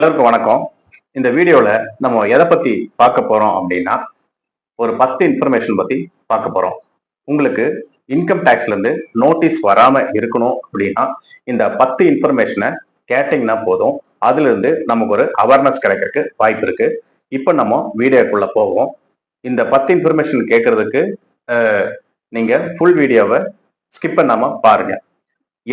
எல்லாருக்கும் வணக்கம். இந்த வீடியோல நம்ம எதை பத்தி பார்க்க போறோம் அப்படின்னா, ஒரு 10 இன்ஃபர்மேஷன் பத்தி பார்க்க போறோம். உங்களுக்கு இன்கம் டாக்ஸ்ல இருந்து நோட்டீஸ் வராம இருக்கணும் அப்படின்னா, இந்த 10 இன்ஃபர்மேஷன கேட்டீங்கன்னா போதும். அதுல இருந்து நமக்கு ஒரு அவேர்னஸ் கிடைக்கிறதுக்கு வாய்ப்பு இருக்கு. இப்ப நம்ம வீடியோக்குள்ள போவோம். இந்த 10 இன்ஃபர்மேஷன் கேட்கறதுக்கு நீங்க ஃபுல் வீடியோவை ஸ்கிப் பண்ணாம பாருங்க.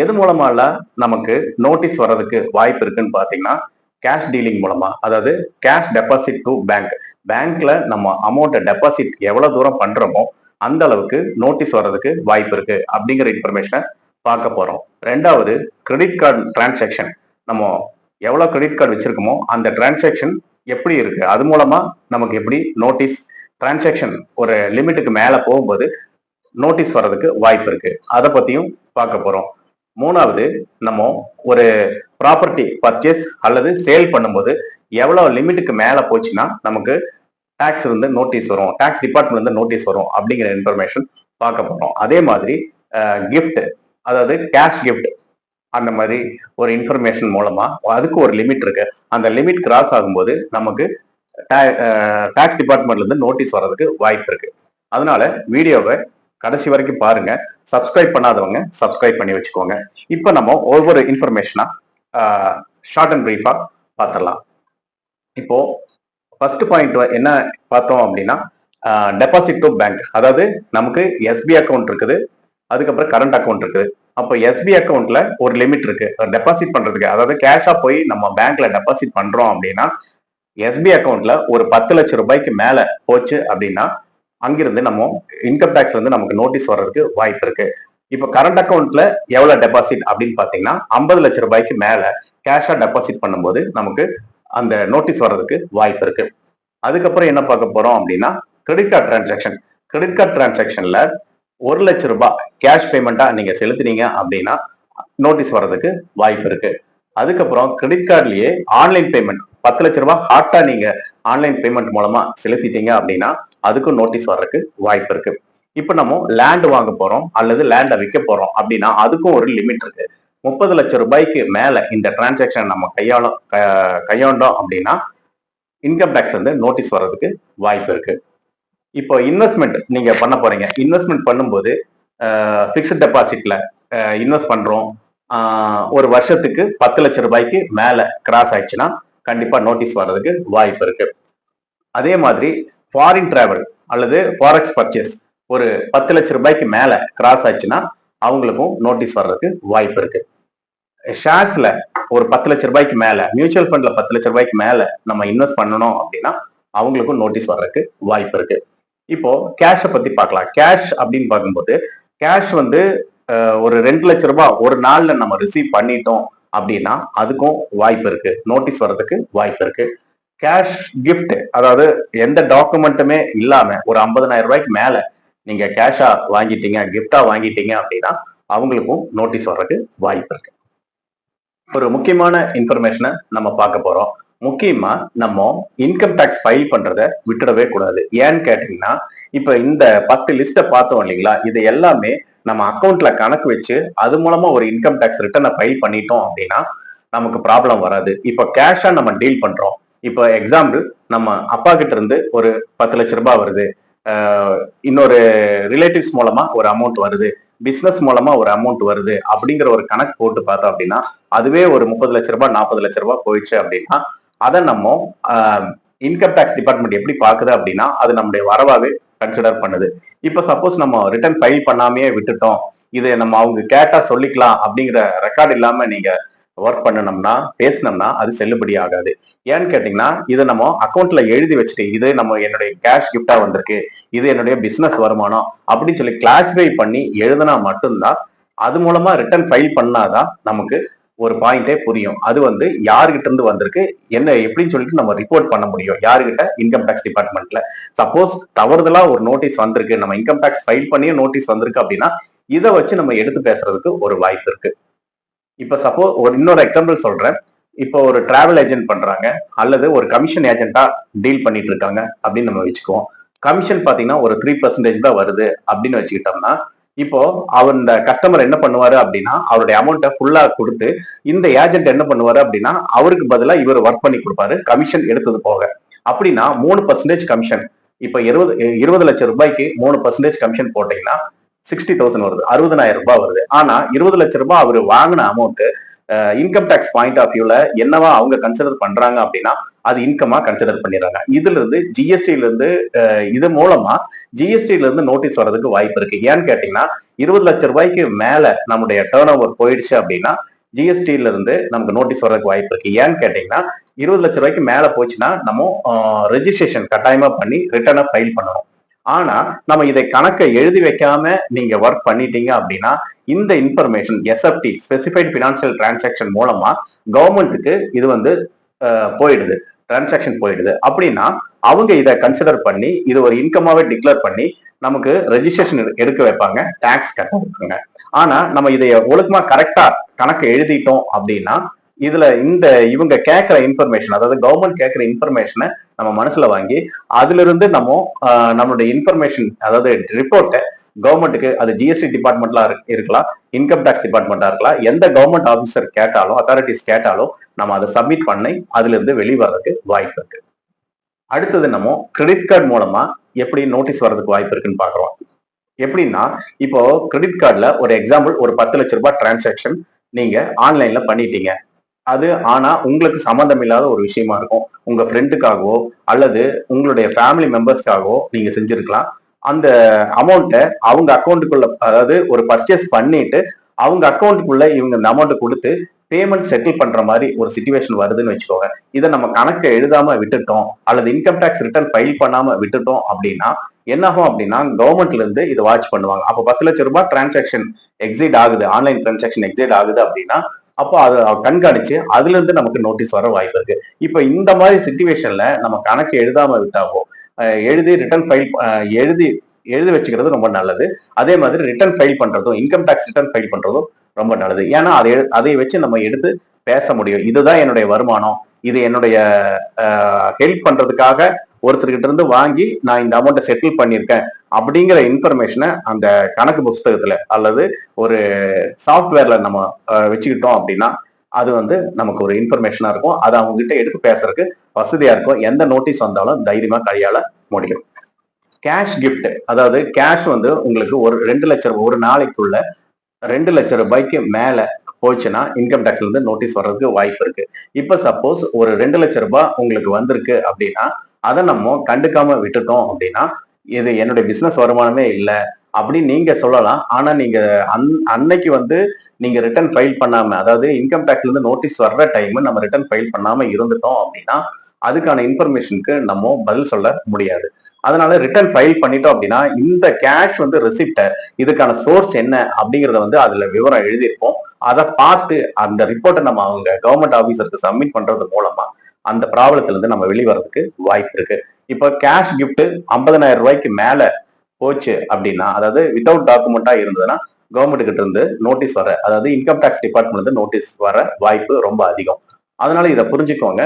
எது மூலமாலாம் நமக்கு நோட்டீஸ் வர்றதுக்கு வாய்ப்பு இருக்குன்னு பார்த்தீங்கன்னா, கேஷ் டீலிங் மூலமா. அதாவது கேஷ் டெபாசிட் டு பேங்க். பேங்க்ல நம்ம அமௌண்ட்டை டெபாசிட் எவ்வளவு தூரம் பண்றோமோ, அந்த அளவுக்கு நோட்டீஸ் வர்றதுக்கு வாய்ப்பு இருக்கு அப்படிங்கிற இன்ஃபர்மேஷனை பார்க்க போறோம். 2வது கிரெடிட் கார்டு டிரான்சாக்ஷன். நம்ம எவ்வளவு கிரெடிட் கார்டு வச்சிருக்கோமோ அந்த டிரான்சாக்ஷன் எப்படி இருக்கு? அது மூலமா நமக்கு எப்படி நோட்டீஸ் டிரான்சாக்ஷன் ஒரு லிமிட்டுக்கு மேல போகும்போது நோட்டீஸ் வர்றதுக்கு வாய்ப்பு இருக்கு. அதை பத்தியும் பார்க்க போறோம். 3வது நம்ம ஒரு ப்ராப்பர்ட்டி பர்ச்சேஸ் அல்லது சேல் பண்ணும்போது எவ்வளவு லிமிட்டுக்கு மேல போச்சுன்னா நமக்கு டாக்ஸ் வந்து நோட்டீஸ் வரும், டாக்ஸ் டிபார்ட்மெண்ட்ல இருந்து நோட்டீஸ் வரும் அப்படிங்கிற இன்ஃபர்மேஷன் பார்க்க போறோம். அதே மாதிரி கிஃப்ட், அதாவது கேஷ் கிஃப்ட், அந்த மாதிரி ஒரு இன்ஃபர்மேஷன் மூலமா அதுக்கு ஒரு லிமிட் இருக்கு. அந்த லிமிட் கிராஸ் ஆகும்போது நமக்கு டாக்ஸ் டிபார்ட்மெண்ட்ல இருந்து நோட்டீஸ் வர்றதுக்கு வாய்ப்பு இருக்கு. அதனால வீடியோவை கடைசி வரைக்கும் பாருங்க. சப்ஸ்கிரைப் பண்ணாதவங்க சப்ஸ்கிரைப் பண்ணி வச்சுக்கோங்க. இப்போ நம்ம ஒவ்வொரு இன்ஃபர்மேஷனா ஷார்ட் அண்ட் பிரீஃபா பார்த்துடலாம். இப்போ ஃபர்ஸ்ட் பாயிண்ட் என்ன பார்த்தோம் அப்படின்னா, டெபாசிட் டு பேங்க். அதாவது நமக்கு எஸ்பி அக்கௌண்ட் இருக்குது, அதுக்கப்புறம் கரண்ட் அக்கௌண்ட் இருக்குது. அப்போ எஸ்பி அக்கௌண்ட்ல ஒரு லிமிட் இருக்கு டெபாசிட் பண்றதுக்கு. அதாவது கேஷா போய் நம்ம பேங்க்ல டெபாசிட் பண்றோம் அப்படின்னா, எஸ்பி அக்கௌண்ட்ல ஒரு 10 லட்சம் ரூபாய்க்கு மேல போச்சு அப்படின்னா அங்கிருந்து நம்ம இன்கம் டாக்ஸ்ல இருந்து நமக்கு நோட்டீஸ் வர்றதுக்கு வாய்ப்பு இருக்கு. இப்போ கரண்ட் அக்கௌண்ட்ல எவ்வளவு டெபாசிட் அப்படின்னு பாத்தீங்கன்னா 50 லட்சம் ரூபாய்க்கு மேல கேஷா டெபாசிட் பண்ணும்போது நமக்கு அந்த நோட்டீஸ் வர்றதுக்கு வாய்ப்பு இருக்கு. அதுக்கப்புறம் என்ன பார்க்க போறோம் அப்படின்னா, credit card transaction. Credit card டிரான்சாக்ஷன்ல 1 லட்சம் ரூபாய் கேஷ் பேமெண்டா நீங்க செலுத்தினீங்க அப்படின்னா நோட்டீஸ் வர்றதுக்கு வாய்ப்பு இருக்கு. அதுக்கப்புறம் கிரெடிட் கார்டுலயே ஆன்லைன் பேமெண்ட் 10 லட்சம் ரூபாய் ஹாட்டா நீங்க ஆன்லைன் பேமெண்ட் மூலமா செலுத்திட்டீங்க அப்படின்னா அதுக்கும் நோட்டீஸ் வர்றதுக்கு வாய்ப்பு இருக்கு. இப்ப நம்ம லேண்ட் வாங்க போறோம் அல்லது லேண்டை விற்க போறோம் அப்படின்னா அதுக்கும் ஒரு லிமிட் இருக்கு. 30 லட்சம் ரூபாய்க்கு மேல இந்த டிரான்சாக்ஷன் நம்ம கையாண்டோம் அப்படின்னா இன்கம் டாக்ஸ் வந்து நோட்டீஸ் வர்றதுக்கு வாய்ப்பு இருக்கு. இப்போ இன்வெஸ்ட்மெண்ட் நீங்க பண்ண போறீங்க. இன்வெஸ்ட்மெண்ட் பண்ணும்போது பிக்ஸ்ட் டெபாசிட்ல இன்வெஸ்ட் பண்றோம், ஒரு வருஷத்துக்கு 10 லட்சம் ரூபாய்க்கு மேல கிராஸ் ஆயிடுச்சுன்னா கண்டிப்பா நோட்டீஸ் வர்றதுக்கு வாய்ப்பு இருக்கு. அதே மாதிரி ஃபாரின் டிராவல் அல்லது ஃபாரெக்ஸ் பர்ச்சேஸ் ஒரு 10 லட்சம் ரூபாய்க்கு மேல கிராஸ் ஆச்சுன்னா அவங்களுக்கும் நோட்டீஸ் வர்றதுக்கு வாய்ப்பு இருக்கு. ஷேர்ஸ்ல ஒரு 10 லட்சம் ரூபாய்க்கு மேல, மியூச்சுவல் ஃபண்ட்ல 10 லட்சம் ரூபாய்க்கு மேல நம்ம இன்வெஸ்ட் பண்ணணும் அப்படின்னா அவங்களுக்கும் நோட்டீஸ் வர்றதுக்கு வாய்ப்பு இருக்கு. இப்போ கேஷை பத்தி பார்க்கலாம். கேஷ் அப்படின்னு பார்க்கும்போது கேஷ் வந்து ஒரு 2 லட்சம் ரூபாய் ஒரு நாள்ல நம்ம ரிசீவ் பண்ணிட்டோம் அப்படின்னா அதுக்கும் வாய்ப்பு இருக்கு, நோட்டீஸ் வர்றதுக்கு வாய்ப்பு இருக்கு. கேஷ் கிஃப்ட், அதாவது எந்த டாக்குமெண்ட்டுமே இல்லாம ஒரு 50,000 ரூபாய்க்கு மேல நீங்க கேஷா வாங்கிட்டீங்க, கிஃப்டா வாங்கிட்டீங்க அப்படின்னா அவங்களுக்கும் நோட்டீஸ் வர்றதுக்கு வாய்ப்பு இருக்கு. ஒரு முக்கியமான இன்ஃபர்மேஷனை நம்ம பார்க்க போறோம். முக்கியமா நம்ம இன்கம் டாக்ஸ் ஃபைல் பண்றதை விட்டுடவே கூடாது. ஏன்னு கேட்டீங்கன்னா, இப்ப இந்த 10 லிஸ்ட்டை பார்த்தோம் இல்லைங்களா, இது எல்லாமே நம்ம அக்கௌண்ட்ல கணக்கு வச்சு அது மூலமா ஒரு இன்கம் டாக்ஸ் ரிட்டர்னை ஃபைல் பண்ணிட்டோம் அப்படின்னா நமக்கு ப்ராப்ளம் வராது. இப்போ கேஷா நம்ம டீல் பண்றோம். இப்போ எக்ஸாம்பிள், நம்ம அப்பா கிட்ட இருந்து ஒரு 10 லட்சம் ரூபாய் வருது, இன்னொரு ரிலேட்டிவ்ஸ் மூலமா ஒரு அமௌண்ட் வருது, பிசினஸ் மூலமா ஒரு அமௌண்ட் வருது அப்படிங்கிற ஒரு கணக்கு போட்டு பார்த்தோம் அப்படின்னா அதுவே ஒரு 30 லட்சம் ரூபாய் 40 லட்சம் ரூபாய் போயிடுச்சு அப்படின்னா அதை நம்ம இன்கம் டாக்ஸ் டிபார்ட்மெண்ட் எப்படி பாக்குது அப்படின்னா அது நம்முடைய வரவாவே கன்சிடர் பண்ணுது. இப்ப சப்போஸ் நம்ம ரிட்டர்ன் ஃபைல் பண்ணாமையே விட்டுட்டோம், இது நம்ம அவங்க கேட்டா சொல்லிக்கலாம் அப்படிங்கிற ரெக்கார்ட் இல்லாம நீங்க ஒர்க் பண்ணணும்னா பேசினோம்னா அது செல்லுபடி ஆகாது. ஏன்னு கேட்டீங்கன்னா இதை நம்ம அக்கௌண்ட்ல எழுதி வச்சுட்டு இது நம்ம என்னுடைய கேஷ் கிஃப்டா வந்திருக்கு, இது என்னுடைய பிசினஸ் வருமானம் அப்படின்னு சொல்லி கிளாசிஃபை பண்ணி எழுதினா மட்டும்தான், அது மூலமா ரிட்டர்ன் ஃபைல் பண்ணாதான் நமக்கு ஒரு பாயிண்டே புரியும். அது வந்து யாருகிட்ட இருந்து வந்திருக்கு, என்ன எப்படின்னு சொல்லிட்டு நம்ம ரிப்போர்ட் பண்ண முடியும் யாருகிட்ட, இன்கம் டாக்ஸ் டிபார்ட்மெண்ட்ல. சப்போஸ் தவறுதலா ஒரு நோட்டீஸ் வந்திருக்கு, நம்ம இன்கம் டாக்ஸ் ஃபைல் பண்ணியே நோட்டீஸ் வந்திருக்கு அப்படின்னா இதை வச்சு நம்ம எடுத்து பேசுறதுக்கு ஒரு வாய்ப்பு இருக்கு. இப்ப சப்போஸ் ஒரு இன்னொரு எக்ஸாம்பிள் சொல்றேன். இப்போ ஒரு டிராவல் ஏஜென்ட் பண்றாங்க அல்லது ஒரு கமிஷன் ஏஜென்ட்டா டீல் பண்ணிட்டு இருக்காங்க அப்படின்னு நம்ம வச்சுக்குவோம். கமிஷன் பாத்தீங்கன்னா ஒரு 3% தான் வருது அப்படின்னு வச்சுக்கிட்டோம்னா இப்போ அந்த கஸ்டமர் என்ன பண்ணுவாரு அப்படின்னா அவருடைய அமௌண்ட்டை ஃபுல்லா கொடுத்து இந்த ஏஜென்ட் என்ன பண்ணுவாரு அப்படின்னா அவருக்கு பதிலா இவர் ஒர்க் பண்ணி கொடுப்பாரு கமிஷன் எடுத்தது போக. அப்படின்னா 3% கமிஷன். இப்ப 20 லட்சம் ரூபாய்க்கு 3% கமிஷன் போட்டீங்கன்னா 60,000 வருது, 60,000 ரூபாய் வருது. ஆனா 20 லட்சம் ரூபாய் அவர் வாங்கின amount income tax point of வியூல என்னவா அவங்க கன்சிடர் பண்றாங்க அப்படின்னா அது இன்கமா கன்சிடர் பண்ணிடுறாங்க. இதுல இருந்து ஜிஎஸ்டில இருந்து இது மூலமா ஜிஎஸ்டில இருந்து நோட்டீஸ் வர்றதுக்கு வாய்ப்பு இருக்கு. ஏன்னு கேட்டீங்கன்னா 20 லட்சம் ரூபாய்க்கு மேல நம்முடைய டேர்ன் ஓவர் போயிடுச்சு அப்படின்னா ஜிஎஸ்டில இருந்து நமக்கு நோட்டீஸ் வர்றதுக்கு வாய்ப்பு இருக்கு. ஏன்னு கேட்டீங்கன்னா 20 லட்சம் ரூபாய்க்கு மேல போச்சுன்னா நம்ம ரெஜிஸ்ட்ரேஷன் கட்டாயமா பண்ணி ரிட்டர்னை ஃபைல் பண்ணணும். ஆனா நம்ம இதை கணக்கை எழுதி வைக்காம நீங்க ஒர்க் பண்ணிட்டீங்க அப்படின்னா இந்த information sft specified financial transaction மூலமா கவர்மெண்ட்டுக்கு இது வந்து போயிடுது, டிரான்சாக்ஷன் போயிடுது. அப்படின்னா அவங்க இதை கன்சிடர் பண்ணி இது ஒரு இன்கமாவே டிக்ளேர் பண்ணி நமக்கு ரெஜிஸ்ட்ரேஷன் எடுக்க வைப்பாங்க, டாக்ஸ் கட்ட வைப்பாங்க. ஆனா நம்ம இதை ஒழுக்கமா கரெக்டா கணக்கு எழுதிட்டோம் அப்படின்னா இதுல இந்த இவங்க கேட்கிற இன்ஃபர்மேஷன், அதாவது கவர்மெண்ட் கேட்கிற இன்ஃபர்மேஷனை நம்ம மனசுல வாங்கி அதுல இருந்து நம்ம நம்மளுடைய இன்ஃபர்மேஷன், அதாவது ரிப்போர்ட்டை கவர்மெண்ட்டுக்கு, அது ஜிஎஸ்டி டிபார்ட்மெண்ட்ல இருக்கலாம், இன்கம் டேக்ஸ் டிபார்ட்மெண்டா இருக்கலாம், எந்த கவர்மெண்ட் ஆபீசர் கேட்டாலும், அத்தாரிட்டிஸ் கேட்டாலும் நம்ம அதை சப்மிட் பண்ணி அதுல இருந்து வெளிவரதுக்கு வாய்ப்பு இருக்கு. அடுத்தது நம்ம கிரெடிட் கார்டு மூலமா எப்படி நோட்டீஸ் வர்றதுக்கு வாய்ப்பு இருக்குன்னு பாக்குறோம். எப்படின்னா இப்போ கிரெடிட் கார்டுல ஒரு எக்ஸாம்பிள் ஒரு 10 லட்சம் ரூபாய் டிரான்சாக்ஷன் நீங்க ஆன்லைன்ல பண்ணிட்டீங்க. அது ஆனா உங்களுக்கு சம்மந்தம் இல்லாத ஒரு விஷயமா இருக்கும். உங்க ஃப்ரெண்டுக்காகவோ அல்லது உங்களுடைய ஃபேமிலி மெம்பர்ஸ்க்காகவோ நீங்க செஞ்சிருக்கலாம். அந்த அமௌண்ட்டை அவங்க அக்கௌண்ட்டுக்குள்ள, அதாவது ஒரு பர்ச்சேஸ் பண்ணிட்டு அவங்க அக்கௌண்ட்டுக்குள்ள இவங்க இந்த அமௌண்ட்டை கொடுத்து பேமெண்ட் செட்டில் பண்ற மாதிரி ஒரு சிச்சுவேஷன் வருதுன்னு வச்சுக்கோங்க. இதை நம்ம கணக்கை எழுதாம விட்டுட்டோம் அல்லது இன்கம் டேக்ஸ் ரிட்டர்ன் ஃபைல் பண்ணாம விட்டுட்டோம் அப்படின்னா என்ன ஆகும் அப்படின்னா கவர்மெண்ட்ல இருந்து இதை வாட்ச் பண்ணுவாங்க. அப்போ 10 லட்சம் ரூபாய் டிரான்சாக்ஷன் எக்ஸிட் ஆகுது, ஆன்லைன் டிரான்சாக்ஷன் எக்ஸிட் ஆகுது அப்படின்னா அப்போ அதை கண்காணிச்சு அதுல இருந்து நமக்கு நோட்டீஸ் வர வாய்ப்பு இருக்கு. இப்போ இந்த மாதிரி சிச்சுவேஷன்ல நம்ம கணக்கு எழுதாம விட்டாவோ எழுதி ரிட்டர்ன் ஃபைல் எழுதி எழுதி வச்சுக்கிறது ரொம்ப நல்லது. அதே மாதிரி ரிட்டர்ன் ஃபைல் பண்றதும், இன்கம் டேக்ஸ் ரிட்டர்ன் ஃபைல் பண்றதும் ரொம்ப நல்லது. ஏன்னா அதை வச்சு நம்ம எடுத்து பேச முடியும். இதுதான் என்னுடைய வருமானம், இது என்னுடைய ஹெல்ப் பண்றதுக்காக ஒருத்தர்கிட்ட இருந்து வாங்கி நான் இந்த அமௌண்ட்டை செட்டில் பண்ணியிருக்கேன் அப்படிங்கிற இன்ஃபர்மேஷனை அந்த கணக்கு புஸ்தகத்துல அல்லது ஒரு சாஃப்ட்வேர்ல நம்ம வச்சுக்கிட்டோம் அப்படின்னா அது வந்து நமக்கு ஒரு இன்ஃபர்மேஷனா இருக்கும். அதை அவங்க கிட்ட எடுத்து பேசுறதுக்கு வசதியா இருக்கும். எந்த நோட்டீஸ் வந்தாலும் தைரியமா கையாள முடியும். கேஷ் கிஃப்ட், அதாவது கேஷ் வந்து உங்களுக்கு ஒரு 2 லட்சம் ஒரு நாளைக்குள்ள 2 லட்சம் ரூபாய்க்கு மேல போச்சுன்னா இன்கம் டேக்ஸ்ல இருந்து நோட்டீஸ் வர்றதுக்கு வாய்ப்பு இருக்கு. இப்ப சப்போஸ் ஒரு 2 லட்சம் ரூபாய் உங்களுக்கு வந்திருக்கு அப்படின்னா அதை நம்ம கண்டுக்காம விட்டுட்டோம் அப்படின்னா இது என்னுடைய பிசினஸ் வருமானமே இல்லை அப்படின்னு நீங்க சொல்லலாம். ஆனா நீங்க அன்னைக்கு வந்து நீங்க ரிட்டர்ன் ஃபைல் பண்ணாம, அதாவது இன்கம் டேக்ஸ்ல இருந்து நோட்டீஸ் வர்ற டைம் நம்ம ரிட்டர்ன் ஃபைல் பண்ணாம இருந்துட்டோம் அப்படின்னா அதுக்கான இன்ஃபர்மேஷனுக்கு நம்ம பதில் சொல்ல முடியாது. அதனால ரிட்டர்ன் ஃபைல் பண்ணிட்டோம் அப்படின்னா இந்த கேஷ் வந்து ரிசிப்ட, இதுக்கான சோர்ஸ் என்ன அப்படிங்கறத வந்து அதுல விவரம் எழுதியிருப்போம். அதை பார்த்து அந்த ரிப்போர்ட்டை நம்ம அவங்க கவர்மெண்ட் ஆபீசருக்கு சப்மிட் பண்றது மூலமா அந்த ப்ராப்ளத்துல இருந்து நம்ம வெளிவரதுக்கு வாய்ப்பு இருக்கு. இப்போ கேஷ் கிஃப்ட் 50,000 ரூபாய்க்கு மேல போச்சு அப்படின்னா, அதாவது வித்தவுட் டாக்குமெண்டா இருந்ததுன்னா கவர்மெண்ட் கிட்ட இருந்து நோட்டீஸ் வர, அதாவது இன்கம் டேக்ஸ் டிபார்ட்மெண்ட் இருந்து நோட்டீஸ் வர வாய்ப்பு ரொம்ப அதிகம். அதனால இதை புரிஞ்சுக்கோங்க.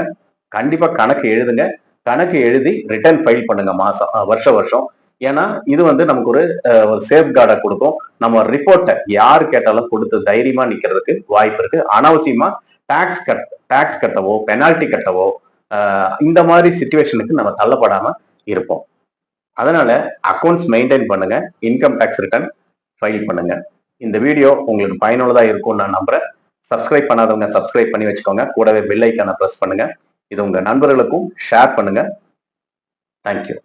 கண்டிப்பா கணக்கு எழுதுங்க, கணக்கு எழுதி ரிட்டர்ன் ஃபைல் பண்ணுங்க வருஷம். ஏன்னா இது வந்து நமக்கு ஒரு சேஃப் கார்டை கொடுக்கும். நம்ம ரிப்போர்ட்டை யாரு கேட்டாலும் கொடுத்து தைரியமா நிக்கிறதுக்கு வாய்ப்பு இருக்கு. அனாவசியமா டாக்ஸ் கட்டவோ பெனால்டி கட்டவோ இந்த மாதிரி சிச்சுவேஷனுக்கு நம்ம தள்ளப்படாம இருப்போம். அதனால அக்கௌண்ட்ஸ் மெயின்டைன் பண்ணுங்க, இன்கம் டேக்ஸ் ரிட்டர்ன் ஃபைல் பண்ணுங்க. இந்த வீடியோ உங்களுக்கு பயனுள்ளதா இருக்கும்னு நான் நம்புறேன். சப்ஸ்கிரைப் பண்ணாதவங்க சப்ஸ்கிரைப் பண்ணி வச்சுக்கோங்க, கூடவே பெல் ஐக்கானை பிரஸ் பண்ணுங்க. இது உங்க நண்பர்களுக்கும் ஷேர் பண்ணுங்க. தேங்க்யூ.